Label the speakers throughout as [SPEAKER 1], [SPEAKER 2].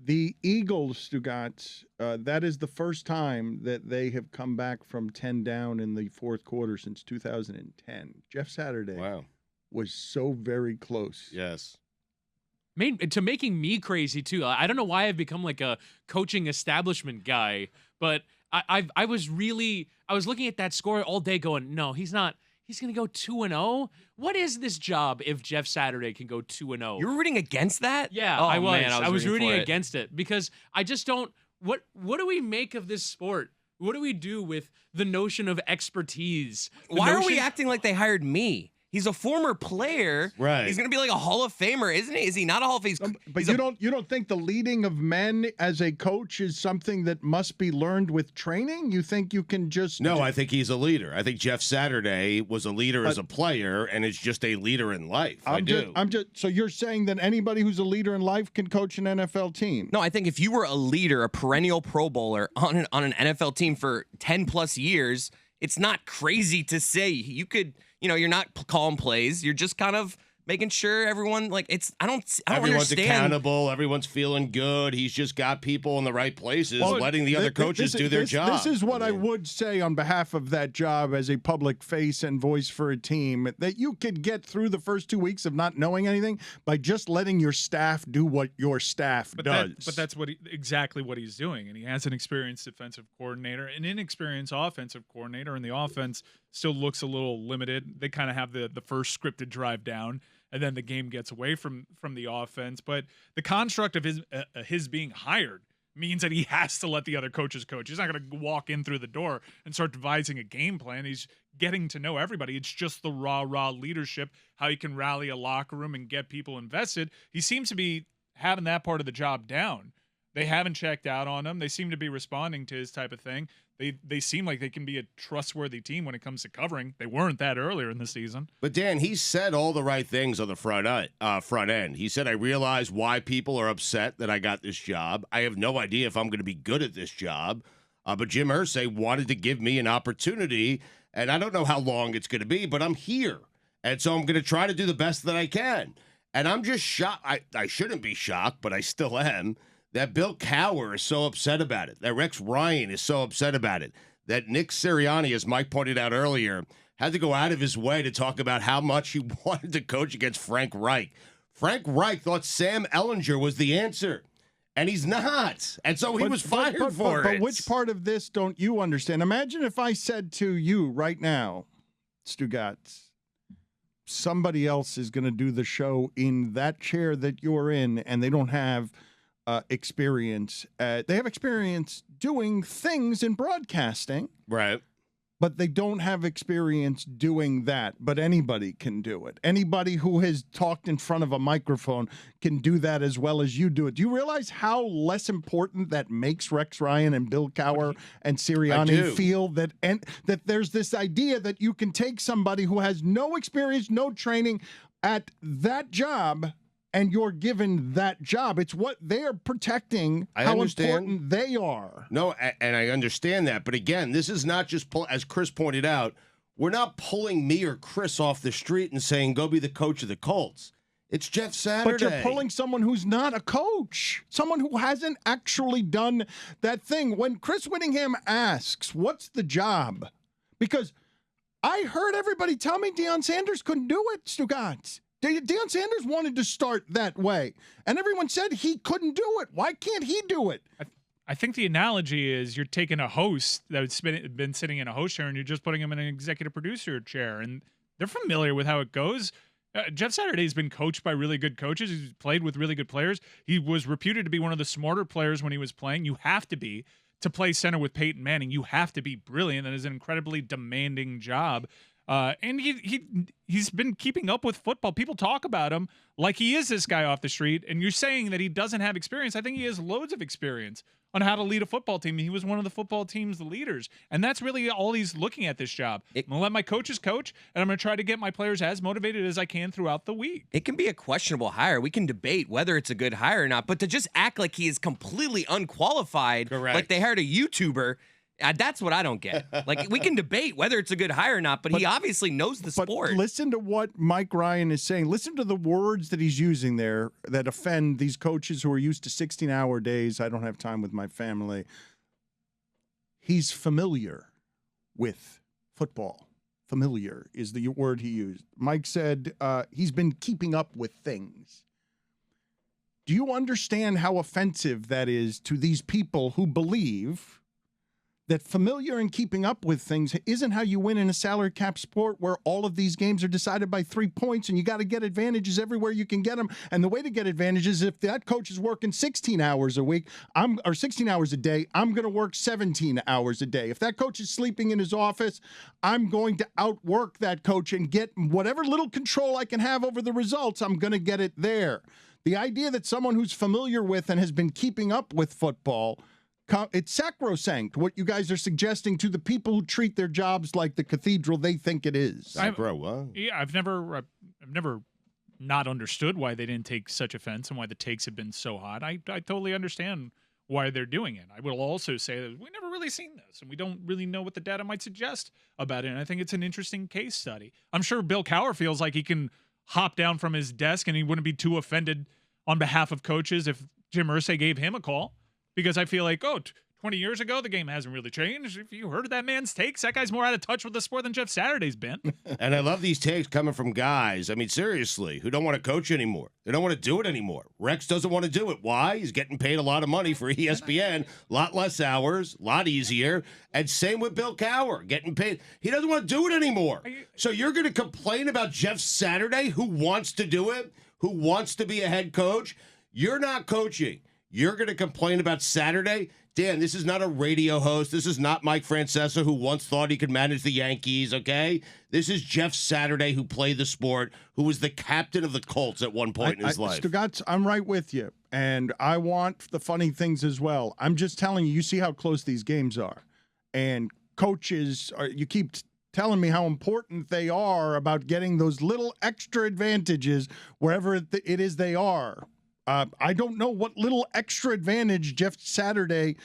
[SPEAKER 1] The Eagles, Stugotz, that is the first time that they have come back from 10 down in the fourth quarter since 2010. Jeff Saturday was so very close.
[SPEAKER 2] Yes.
[SPEAKER 3] To making me crazy, too. I don't know why I've become like a coaching establishment guy, but I was looking at that score all day going, no, he's not. He's going to go 2-0. What is this job if Jeff Saturday can go 2-0?
[SPEAKER 4] You were rooting against that?
[SPEAKER 3] Yeah,
[SPEAKER 4] oh,
[SPEAKER 3] I was.
[SPEAKER 4] Man,
[SPEAKER 3] I was rooting against it because I just don't. What do we make of this sport? What do we do with the notion of expertise?
[SPEAKER 4] Why are we acting like they hired me? He's a former player.
[SPEAKER 2] Right.
[SPEAKER 4] He's going to be like a Hall of Famer, isn't he? Is he not a Hall of Famer?
[SPEAKER 1] But you don't think the leading of men as a coach is something that must be learned with training? You think you can just
[SPEAKER 2] No, I think he's a leader. I think Jeff Saturday was a leader as a player and is just a leader in life.
[SPEAKER 1] So you're saying that anybody who's a leader in life can coach an NFL team?
[SPEAKER 4] No, I think if you were a leader, a perennial Pro Bowler on an NFL team for 10 plus years, it's not crazy to say you could. You're not calling plays. You're just kind of making sure everyone I don't
[SPEAKER 2] everyone's
[SPEAKER 4] understand.
[SPEAKER 2] Accountable. Everyone's feeling good. He's just got people in the right places, letting the other coaches do their job.
[SPEAKER 1] This is what I would say on behalf of that job as a public face and voice for a team, that you could get through the first 2 weeks of not knowing anything by just letting your staff do what your staff does.
[SPEAKER 5] But that's exactly what he's doing. And he has an experienced defensive coordinator, an inexperienced offensive coordinator, and the offense still looks a little limited. They kind of have the first scripted drive down, and then the game gets away from the offense. But the construct of his being hired means that he has to let the other coaches coach. He's not going to walk in through the door and start devising a game plan. He's getting to know everybody. It's just the raw leadership, how he can rally a locker room and get people invested. He seems to be having that part of the job down. They haven't checked out on him. They seem to be responding to his type of thing. They seem like they can be a trustworthy team when it comes to covering. They weren't that earlier in the season.
[SPEAKER 2] But, Dan, he said all the right things on the front end. He said, I realize why people are upset that I got this job. I have no idea if I'm going to be good at this job. But Jim Irsay wanted to give me an opportunity, and I don't know how long it's going to be, but I'm here. And so I'm going to try to do the best that I can. And I'm just shocked. I shouldn't be shocked, but I still am. That Bill Cowher is so upset about it. That Rex Ryan is so upset about it. That Nick Sirianni, as Mike pointed out earlier, had to go out of his way to talk about how much he wanted to coach against Frank Reich. Frank Reich thought Sam Ehlinger was the answer, and he's not. And so he was fired for it.
[SPEAKER 1] But which part of this don't you understand? Imagine if I said to you right now, Stugotz, somebody else is going to do the show in that chair that you're in, and they don't have experience. They have experience doing things in broadcasting.
[SPEAKER 2] Right.
[SPEAKER 1] But they don't have experience doing that. But anybody can do it. Anybody who has talked in front of a microphone can do that as well as you do it. Do you realize how less important that makes Rex Ryan and Bill Cowher and Sirianni feel that there's this idea that you can take somebody who has no experience, no training at that job, and you're given that job. It's what they're protecting, how important they are.
[SPEAKER 2] No, and I understand that. But again, this is not just, as Chris pointed out, we're not pulling me or Chris off the street and saying, go be the coach of the Colts. It's Jeff Saturday.
[SPEAKER 1] But you're pulling someone who's not a coach, someone who hasn't actually done that thing. When Chris Whittingham asks, what's the job? Because I heard everybody tell me Deion Sanders couldn't do it, Stugotz. Deion Sanders wanted to start that way, and everyone said he couldn't do it. Why can't he do it?
[SPEAKER 5] I think the analogy is you're taking a host that's been sitting in a host chair and you're just putting him in an executive producer chair, and they're familiar with how it goes. Jeff Saturday's been coached by really good coaches. He's played with really good players. He was reputed to be one of the smarter players when he was playing. You have to be to play center with Peyton Manning. You have to be brilliant. That is an incredibly demanding job. And he's been keeping up with football. People talk about him like he is this guy off the street, and you're saying that he doesn't have experience. I think he has loads of experience on how to lead a football team. He was one of the football team's leaders, and that's really all he's looking at this job. I'm going to let my coaches coach, and I'm going to try to get my players as motivated as I can throughout the week.
[SPEAKER 4] It can be a questionable hire. We can debate whether it's a good hire or not, but to just act like he is completely unqualified, like they hired a YouTuber, That's what I don't get. Like, we can debate whether it's a good hire or not, but he obviously knows the sport.
[SPEAKER 1] But listen to what Mike Ryan is saying. Listen to the words that he's using there that offend these coaches who are used to 16-hour days. I don't have time with my family. He's familiar with football. Familiar is the word he used. Mike said he's been keeping up with things. Do you understand how offensive that is to these people who believe that familiar and keeping up with things isn't how you win in a salary cap sport where all of these games are decided by 3 points and you got to get advantages everywhere you can get them? And the way to get advantages, if that coach is working 16 hours a week, or 16 hours a day, I'm going to work 17 hours a day. If that coach is sleeping in his office, I'm going to outwork that coach and get whatever little control I can have over the results. I'm going to get it there. The idea that someone who's familiar with and has been keeping up with football, it's sacrosanct what you guys are suggesting to the people who treat their jobs like the cathedral they think it is.
[SPEAKER 5] Yeah, I've never not understood why they didn't take such offense and why the takes have been so hot. I totally understand why they're doing it. I will also say that we've never really seen this, and we don't really know what the data might suggest about it. And I think it's an interesting case study. I'm sure Bill Cowher feels like he can hop down from his desk and he wouldn't be too offended on behalf of coaches if Jim Irsay gave him a call. Because I feel like, 20 years ago, the game hasn't really changed. If you heard that man's takes, that guy's more out of touch with the sport than Jeff Saturday's been.
[SPEAKER 2] And I love these takes coming from guys, I mean, seriously, who don't want to coach anymore. They don't want to do it anymore. Rex doesn't want to do it. Why? He's getting paid a lot of money for ESPN, a lot less hours, a lot easier. And same with Bill Cowher, getting paid. He doesn't want to do it anymore. So you're going to complain about Jeff Saturday, who wants to do it, who wants to be a head coach? You're not coaching. You're going to complain about Saturday? Dan, this is not a radio host. This is not Mike Francesa, who once thought he could manage the Yankees, okay? This is Jeff Saturday, who played the sport, who was the captain of the Colts at one point in his life.
[SPEAKER 1] Stugotz, I'm right with you, and I want the funny things as well. I'm just telling you, you see how close these games are. And coaches, you keep telling me how important they are about getting those little extra advantages wherever it is they are. I don't know what little extra advantage Jeff Saturday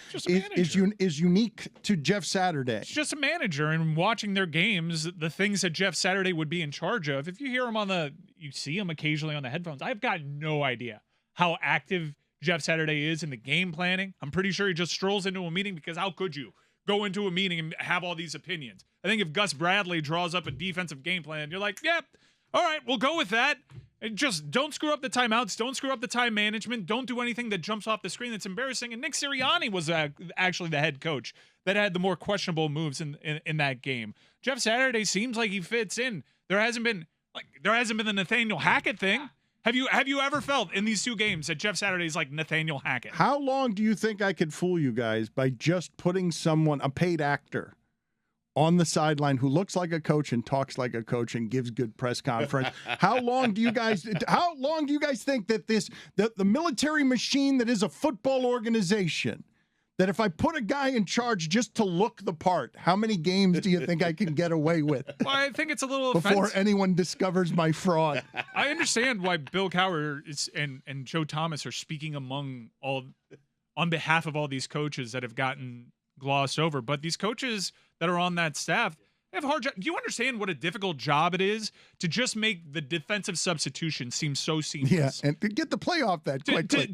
[SPEAKER 1] is unique to Jeff Saturday.
[SPEAKER 5] It's just a manager, and watching their games, the things that Jeff Saturday would be in charge of. If you hear him you see him occasionally on the headphones. I've got no idea how active Jeff Saturday is in the game planning. I'm pretty sure he just strolls into a meeting, because how could you go into a meeting and have all these opinions? I think if Gus Bradley draws up a defensive game plan, you're like, yep, all right, we'll go with that. And just don't screw up the timeouts. Don't screw up the time management. Don't do anything that jumps off the screen that's embarrassing. And Nick Sirianni was actually the head coach that had the more questionable moves in that game. Jeff Saturday seems like he fits in. There hasn't been the Nathaniel Hackett thing. Have you ever felt in these two games that Jeff Saturday's like Nathaniel Hackett?
[SPEAKER 1] How long do you think I could fool you guys by just putting someone, a paid actor, on the sideline who looks like a coach and talks like a coach and gives good press conference? How long do you guys think that the military machine that is a football organization, that if I put a guy in charge just to look the part, how many games do you think I can get away with?
[SPEAKER 5] Well, I think it's a little
[SPEAKER 1] before anyone discovers my fraud.
[SPEAKER 5] I understand why Bill Cowher and Joe Thomas are speaking on behalf of all these coaches that have gotten glossed over, but these coaches that are on that staff have hard job. Do you understand what a difficult job it is to just make the defensive substitution seem so seamless?
[SPEAKER 1] Yeah, and to get the play off that quickly.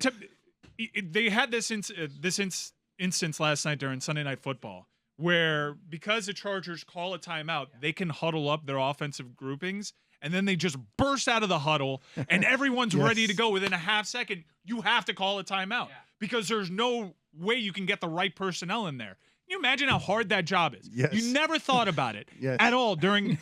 [SPEAKER 5] They had this instance last night during Sunday Night Football where, because the Chargers call a timeout, they can huddle up their offensive groupings, and then they just burst out of the huddle, and everyone's ready to go within a half second. You have to call a timeout because there's no way you can get the right personnel in there. Can you imagine how hard that job is?
[SPEAKER 1] Yes.
[SPEAKER 5] You never thought about it at all you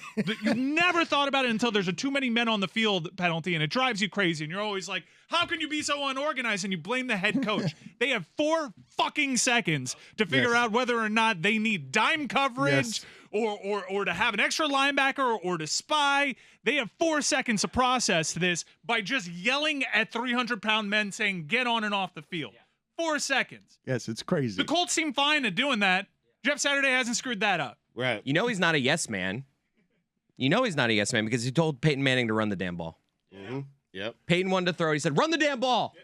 [SPEAKER 5] never thought about it until there's a too many men on the field penalty, and it drives you crazy, and you're always like, how can you be so unorganized? And you blame the head coach. They have 4 fucking seconds to figure out whether or not they need dime coverage or to have an extra linebacker or to spy. They have 4 seconds to process this by just yelling at 300-pound men saying, get on and off the field. 4 seconds.
[SPEAKER 1] Yes, it's crazy.
[SPEAKER 5] The Colts seem fine at doing that. Jeff Saturday hasn't screwed that up.
[SPEAKER 2] Right.
[SPEAKER 4] You know he's not a yes man. Because he told Peyton Manning to run the damn ball.
[SPEAKER 2] Mm-hmm. Yep.
[SPEAKER 4] Peyton wanted to throw. He said, run the damn ball.
[SPEAKER 2] Yeah.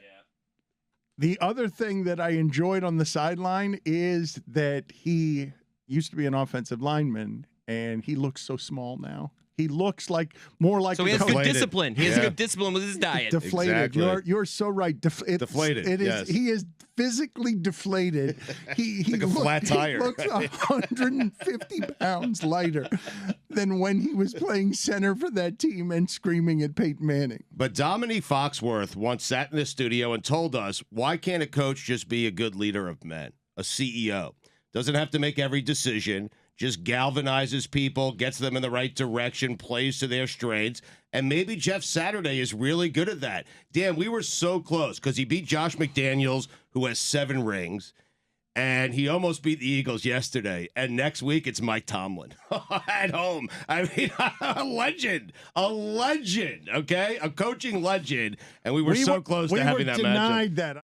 [SPEAKER 1] The other thing that I enjoyed on the sideline is that he used to be an offensive lineman, and he looks so small now. He looks like more like
[SPEAKER 4] So
[SPEAKER 1] a
[SPEAKER 4] he has
[SPEAKER 1] coach.
[SPEAKER 4] good discipline. He has
[SPEAKER 2] Yeah.
[SPEAKER 4] good discipline with his diet.
[SPEAKER 1] Deflated.
[SPEAKER 2] Exactly.
[SPEAKER 1] You're so right.
[SPEAKER 2] Deflated,
[SPEAKER 1] It is.
[SPEAKER 2] yes.
[SPEAKER 1] He is physically deflated. He
[SPEAKER 2] Like a flat tire.
[SPEAKER 1] He looks 150 pounds lighter than when he was playing center for that team and screaming at Peyton Manning.
[SPEAKER 2] But Dominique Foxworth once sat in the studio and told us, why can't a coach just be a good leader of men, a CEO? Doesn't have to make every decision, just galvanizes people, gets them in the right direction, plays to their strengths. And maybe Jeff Saturday is really good at that. Dan, we were so close because he beat Josh McDaniels, who has 7 rings. And he almost beat the Eagles yesterday. And next week, it's Mike Tomlin at home. I mean, a legend, okay? A coaching legend. And we were so close to having that matchup.
[SPEAKER 1] We were denied that.